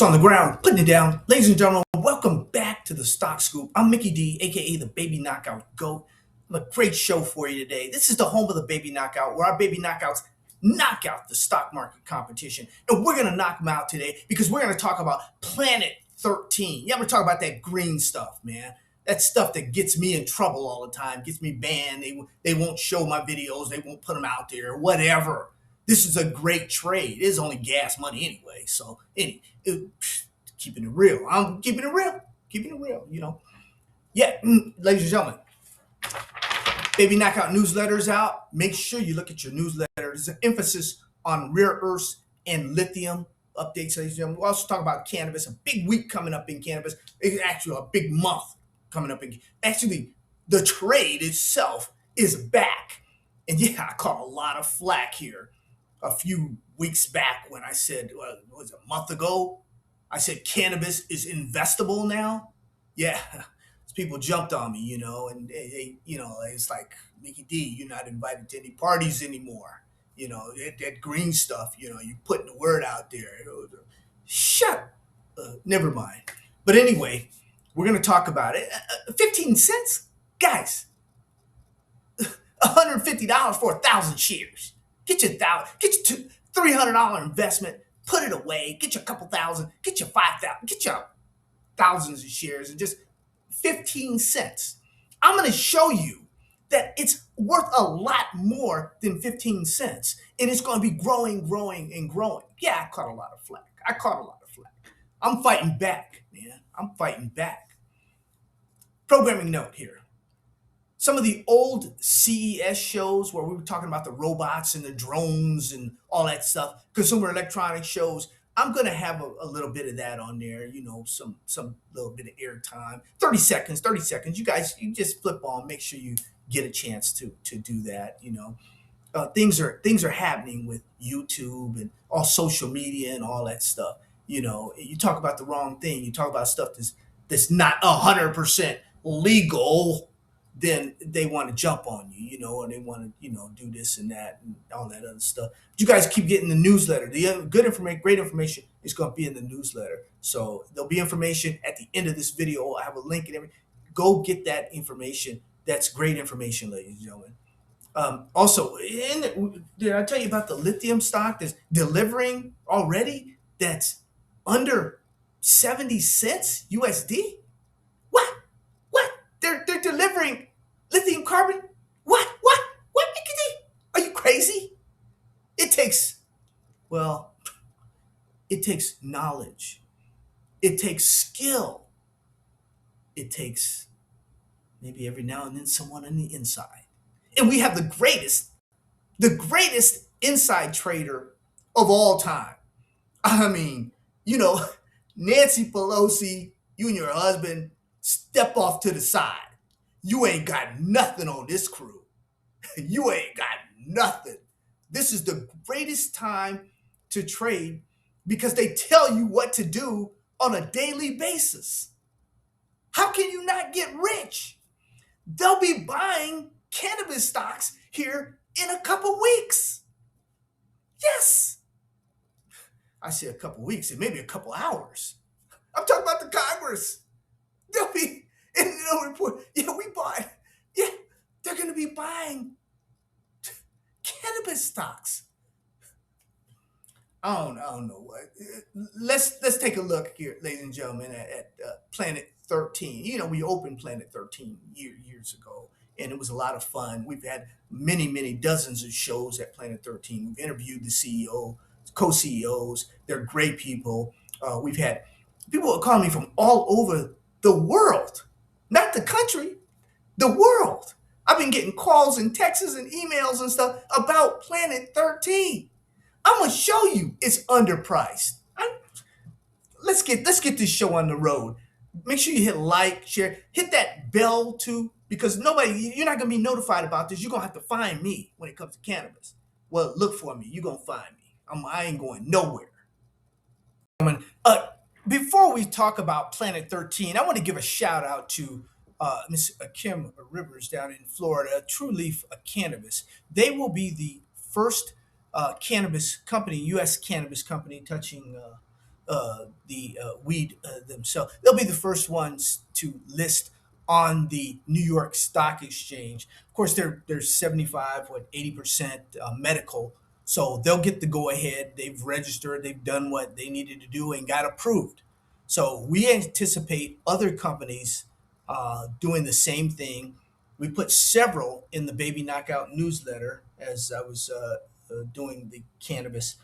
Boots on the ground, putting it down. Ladies and gentlemen, welcome back to the Stock Scoop. I'm Mickey Dee, aka the Baby Knockout GOAT. I have a great show for you today. This is the home of the Baby Knockout, where our Baby Knockouts knock out the stock market competition. And we're going to knock them out today because we're going to talk about Planet 13. Yeah, we're talking about that green stuff, man. That stuff that gets me in trouble all the time, gets me banned. They won't show my videos. They won't put them out there, whatever. This is a great trade. It is only gas money anyway. So, keeping it real. I'm keeping it real. Keeping it real, Yeah, ladies and gentlemen, Baby Knockout newsletters out. Make sure you look at your newsletter. There's an emphasis on rare earths and lithium updates, ladies and gentlemen. We'll also talk about cannabis. A big week coming up in cannabis. It's actually a big month coming up. Actually, the trade itself is back. And yeah, I caught a lot of flack here a few weeks back when I said, was it a month ago? I said cannabis is investable now. Yeah, people jumped on me, and it's like, Mickey Dee, you're not invited to any parties anymore. That green stuff, you're putting the word out there. Shut never mind. But anyway, we're going to talk about it. 15 cents? Guys, $150 for 1,000 shares. Get your $300 investment, put it away, get your couple thousand, get your 5,000, get your thousands of shares, and just 15 cents. I'm going to show you that it's worth a lot more than 15 cents, and it's going to be growing, growing, and growing. Yeah, I caught a lot of flack. I'm fighting back, man. I'm fighting back. Programming note here. Some of the old CES shows where we were talking about the robots and the drones and all that stuff, consumer electronics shows, I'm going to have a little bit of that on there, some little bit of airtime. 30 seconds. You guys, you just flip on, make sure you get a chance to do that, things are happening with YouTube and all social media and all that stuff. You talk about the wrong thing. You talk about stuff that's not 100% legal, then they want to jump on you, and they want to, do this and that and all that other stuff. But you guys keep getting the newsletter. The good information, great information is going to be in the newsletter. So there'll be information at the end of this video. I have a link and everything. Go get that information. That's great information, ladies and gentlemen. Also, did I tell you about the lithium stock that's delivering already? That's under 70 cents USD. What? They're delivering lithium carbon? What, Mickey D? Are you crazy? It takes knowledge. It takes skill. It takes maybe every now and then someone on the inside. And we have the greatest inside trader of all time. I mean, Nancy Pelosi, you and your husband, step off to the side. You ain't got nothing on this crew. You ain't got nothing. This is the greatest time to trade because they tell you what to do on a daily basis. How can you not get rich? They'll be buying cannabis stocks here in a couple weeks. Yes. I say a couple weeks and maybe a couple hours. I'm talking about the Congress. They'll be in the report. Yeah, we bought. Yeah, they're going to be buying cannabis stocks. I don't know what. Let's take a look here, ladies and gentlemen, at Planet 13. We opened Planet 13 years ago, and it was a lot of fun. We've had many dozens of shows at Planet 13. We've interviewed the CEO, co-CEOs. They're great people. We've had people calling me from all over the world, not the country, the world. I've been getting calls and texts and emails and stuff about Planet 13. I'm gonna show you it's underpriced. Let's get this show on the road. Make sure you hit like, share, hit that bell too, because you're not gonna be notified about this. You're gonna have to find me when it comes to cannabis. Well, look for me. You're gonna find me. I ain't going nowhere. Before we talk about Planet 13, I want to give a shout out to Miss Kim Rivers down in Florida, True Leaf Cannabis. They will be the first cannabis company, U.S. cannabis company, touching weed themselves. They'll be the first ones to list on the New York Stock Exchange. Of course, they're 75, what 80% medical, so they'll get the go ahead. They've registered, they've done what they needed to do and got approved. So we anticipate other companies doing the same thing. We put several in the Baby Knockout newsletter as I was doing the cannabis.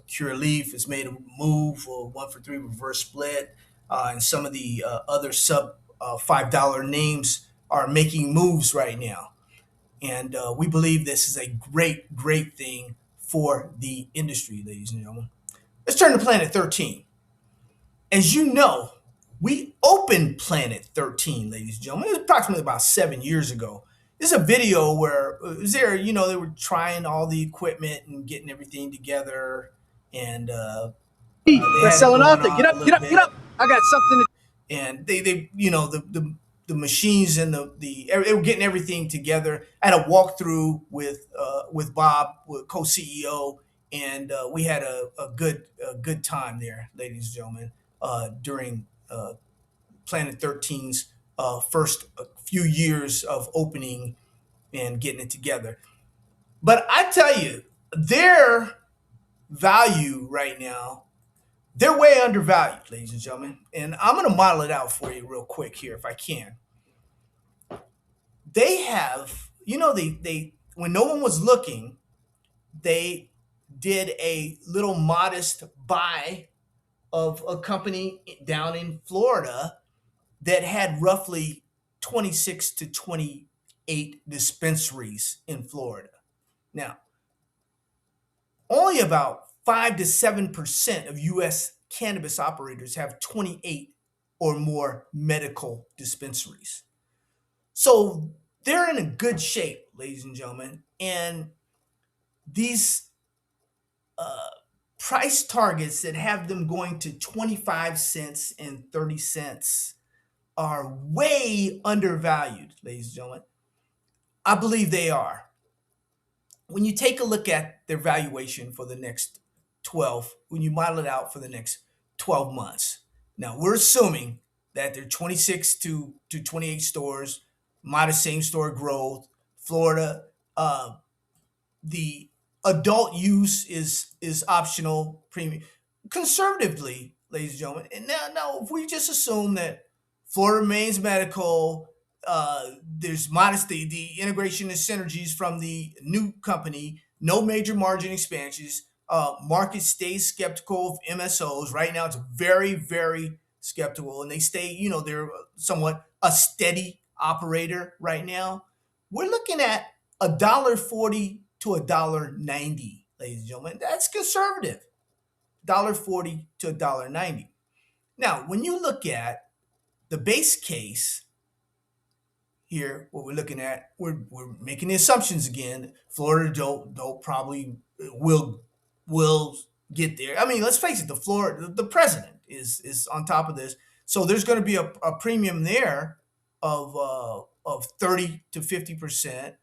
Cure Leaf has made a move, one for three reverse split, and some of the other sub $5 names are making moves right now. And we believe this is a great, great thing for the industry, ladies and gentlemen. Let's turn to Planet 13. As you know, we opened Planet 13, ladies and gentlemen. It was approximately about 7 years ago. This is a video where it was there, they were trying all the equipment and getting everything together. And they We're had it selling going off it. on Get a up, little get up, bit. get up. I got something to And they the machines and they were getting everything together. I had a walkthrough with Bob, with co-CEO, and we had a good time there, ladies and gentlemen, during Planet 13's first few years of opening and getting it together. But I tell you, their value right now, they're way undervalued, ladies and gentlemen. And I'm going to model it out for you real quick here, if I can. They have, they when no one was looking, they did a little modest buy of a company down in Florida that had roughly 26 to 28 dispensaries in Florida. Now, only about 5 to 7% of US cannabis operators have 28 or more medical dispensaries. So they're in a good shape, ladies and gentlemen. And these price targets that have them going to 25 cents and 30 cents are way undervalued, ladies and gentlemen. I believe they are. When you take a look at their valuation for the next 12, when you model it out for the next 12 months, now we're assuming that they're 26 to 28 stores, modest same store growth, Florida. The adult use is optional premium. Conservatively, ladies and gentlemen. And now if we just assume that Florida remains medical, there's modest the integration and synergies from the new company, no major margin expansions. Market stays skeptical of MSOs. Right now, it's very, very skeptical, and they stay, they're somewhat a steady operator right now. We're looking at $1.40 to $1.90, ladies and gentlemen. That's conservative. $1.40 to $1.90. Now, when you look at the base case here, what we're looking at, we're making the assumptions again. Florida don't probably will get there. I mean, let's face it, the president is on top of this, so there's going to be a premium there of 30 to 50%.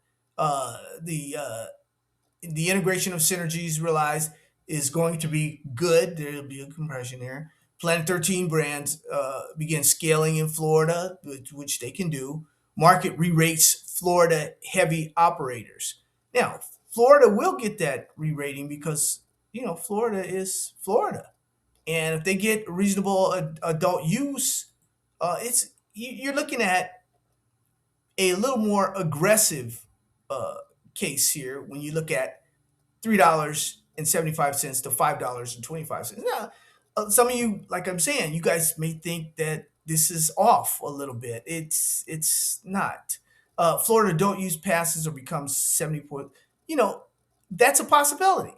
The integration of synergies realized is going to be good. There'll be a compression there. Planet 13 brands begin scaling in Florida, which they can do. Market re-rates Florida heavy operators. Now, Florida will get that re-rating because, Florida is Florida. And if they get reasonable adult use, you're looking at a little more aggressive uh, case here when you look at $3.75 to $5.25. Now, some of you, like I'm saying, you guys may think that this is off a little bit. It's not. Florida don't use passes or becomes 70 point. You know, that's a possibility.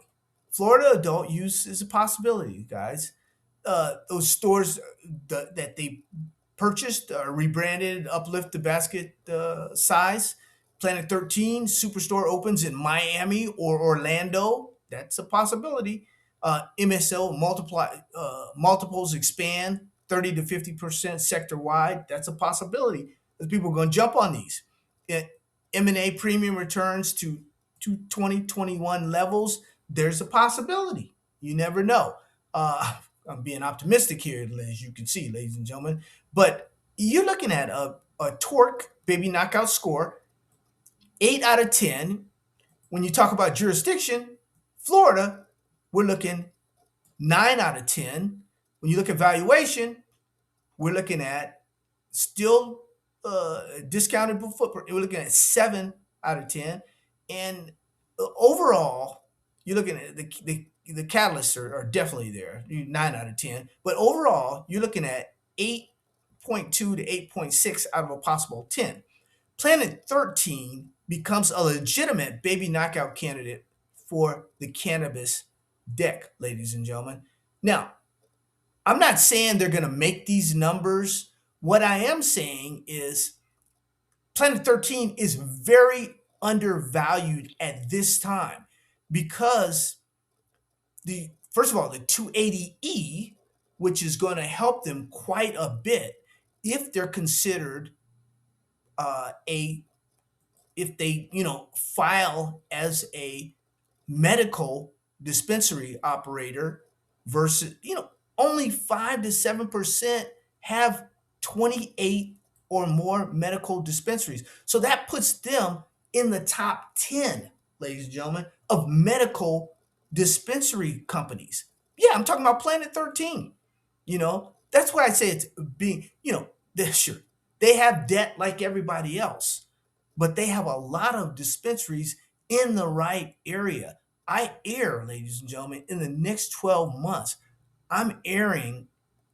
Florida adult use is a possibility, guys. Those stores that they purchased or rebranded, uplift the basket size. Planet 13 Superstore opens in Miami or Orlando. That's a possibility. MSO multiples expand 30 to 50% sector wide. That's a possibility. Because people are going to jump on these. M&A premium returns to 2021 levels. There's a possibility. You never know. I'm being optimistic here, as you can see, ladies and gentlemen. But you're looking at a torque baby knockout score, 8 out of 10. When you talk about jurisdiction, Florida, we're looking 9 out of 10. When you look at valuation, we're looking at still discounted footprint. We're looking at 7 out of 10, and overall, you're looking at the catalysts are definitely there, 9 out of 10. But overall, you're looking at 8.2 to 8.6 out of a possible 10. Planet 13 becomes a legitimate baby knockout candidate for the cannabis deck, ladies and gentlemen. Now, I'm not saying they're going to make these numbers. What I am saying is Planet 13 is very undervalued at this time because the first of all, the 280E, which is going to help them quite a bit if they're considered a if they file as a medical dispensary operator versus only 5 to 7% have 28 or more medical dispensaries. So that puts them in the top 10, ladies and gentlemen, of medical dispensary companies. Yeah, I'm talking about Planet 13. That's why I say it's being, they're sure they have debt like everybody else, but they have a lot of dispensaries in the right area. Ladies and gentlemen, in the next 12 months, I'm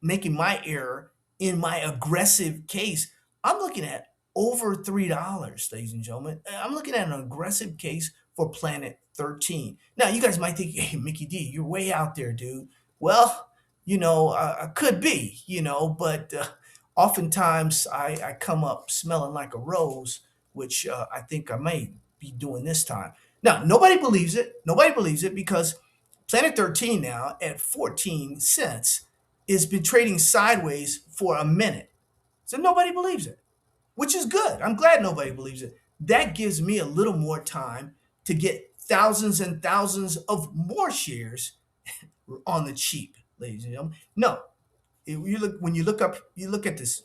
making my error in my aggressive case. I'm looking at over $3, ladies and gentlemen. I'm looking at an aggressive case for Planet 13. Now, you guys might think, hey, Mickey D, you're way out there, dude. Well, I could be, but oftentimes I come up smelling like a rose, which I think I may be doing this time. Now, nobody believes it. Nobody believes it because Planet 13 now at 14 cents has been trading sideways for a minute. So nobody believes it, which is good. I'm glad nobody believes it. That gives me a little more time to get thousands and thousands of more shares on the cheap, ladies and gentlemen. No, when you look at this.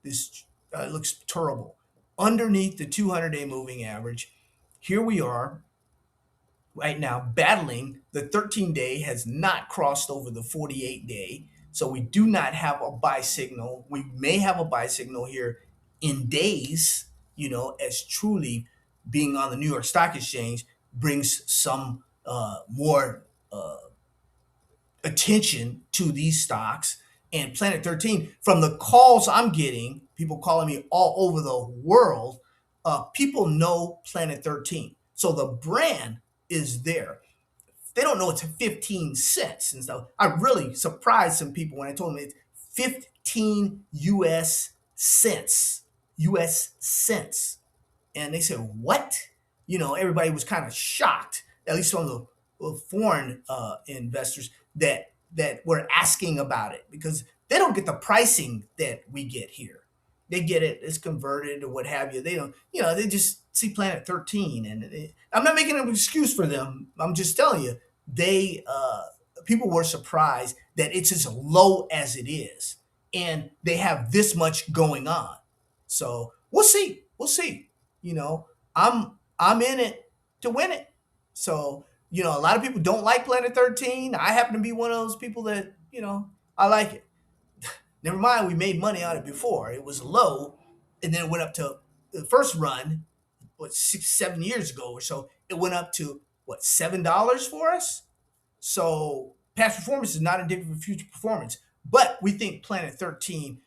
This looks terrible. Underneath the 200-day moving average, here we are right now battling. The 13-day has not crossed over the 48-day. So we do not have a buy signal. We may have a buy signal here in days, as truly being on the New York Stock Exchange brings some more attention to these stocks. And Planet 13, from the calls I'm getting, people calling me all over the world, people know Planet 13. So the brand is there. They don't know it's 15 cents. And so I really surprised some people when I told them it's 15 US cents. US cents. And they said, what? Everybody was kind of shocked, at least some of the foreign investors that were asking about it because they don't get the pricing that we get here. They get it, it's converted or what have you. They don't, they just see Planet 13. And I'm not making an excuse for them. I'm just telling you, people were surprised that it's as low as it is. And they have this much going on. So we'll see. We'll see. I'm in it to win it. So, a lot of people don't like Planet 13. I happen to be one of those people that, I like it. Never mind, we made money on it before. It was low, and then it went up to the first run, 6, 7 years ago or so. It went up to $7 for us. So past performance is not indicative of future performance, but we think Planet 13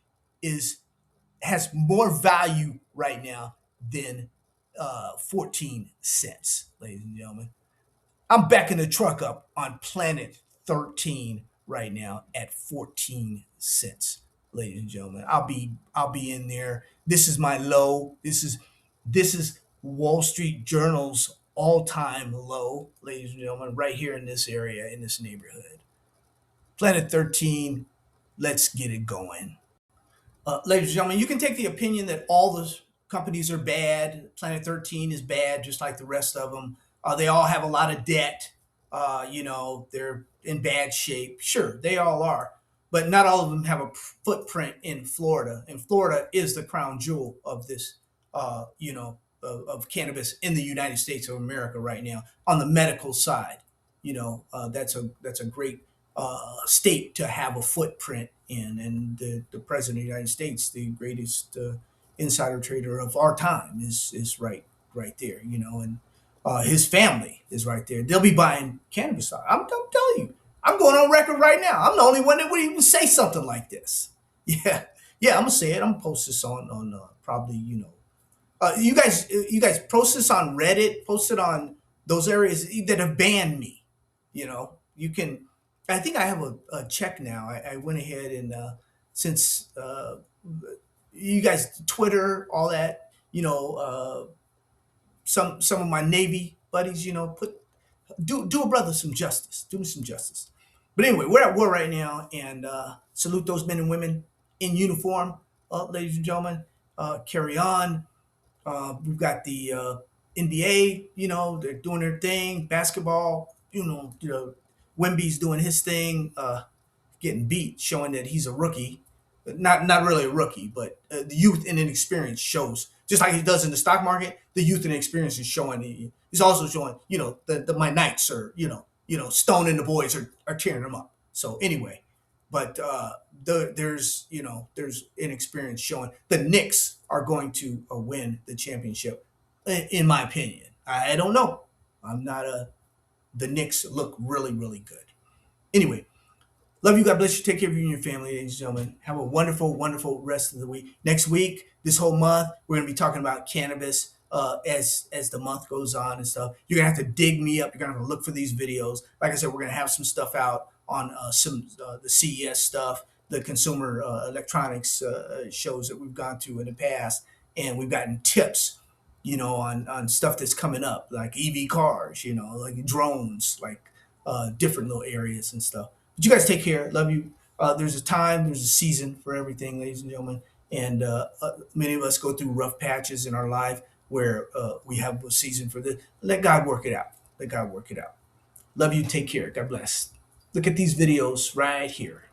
has more value right now than 14 cents, ladies and gentlemen. I'm backing the truck up on Planet 13 right now at 14 cents, ladies and gentlemen. I'll be in there. This is my low. This is Wall Street Journal's all-time low, ladies and gentlemen, right here in this area, in this neighborhood. Planet 13, let's get it going. Ladies and gentlemen, you can take the opinion that all the companies are bad. Planet 13 is bad, just like the rest of them. They all have a lot of debt. They're in bad shape. Sure, they all are, but not all of them have a footprint in Florida. And Florida is the crown jewel of this, of cannabis in the United States of America right now on the medical side. That's a great state to have a footprint in, and the president of the United States, the greatest insider trader of our time, is right there. And his family is right there. They'll be buying cannabis stock. I'm telling you, I'm going on record right now. I'm the only one that would even say something like this. Yeah, yeah, I'm gonna say it. I'm gonna post this on probably you guys post this on Reddit, post it on those areas that have banned me. You can. I think I have a check now. I went ahead and since you guys Twitter, all that, some of my Navy buddies, do a brother some justice. Do me some justice. But anyway, we're at war right now, and salute those men and women in uniform, ladies and gentlemen. Carry on. We've got the NBA. They're doing their thing. Basketball. Wemby's doing his thing. Getting beat, showing that he's a rookie. Not really a rookie, but the youth and inexperience shows. Just like he does in the stock market, the youth and experience is showing. He's also showing, my Knights are, stoning the boys are tearing them up. So anyway, but there's inexperience showing. The Knicks are going to win the championship, in my opinion. I don't know. I'm not the Knicks look really, really good. Anyway, love you. God bless you. Take care of you and your family, ladies and gentlemen. Have a wonderful, wonderful rest of the week. Next week, this whole month, we're going to be talking about cannabis as the month goes on and stuff. You're going to have to dig me up. You're going to have to look for these videos. Like I said, we're going to have some stuff out on some the CES stuff, the consumer electronics shows that we've gone to in the past. And we've gotten tips, on stuff that's coming up, like EV cars, like drones, like different little areas and stuff. But you guys take care. Love you. There's a time, there's a season for everything, ladies and gentlemen. And many of us go through rough patches in our life where we have a season for this. Let God work it out. Let God work it out. Love you. Take care. God bless. Look at these videos right here.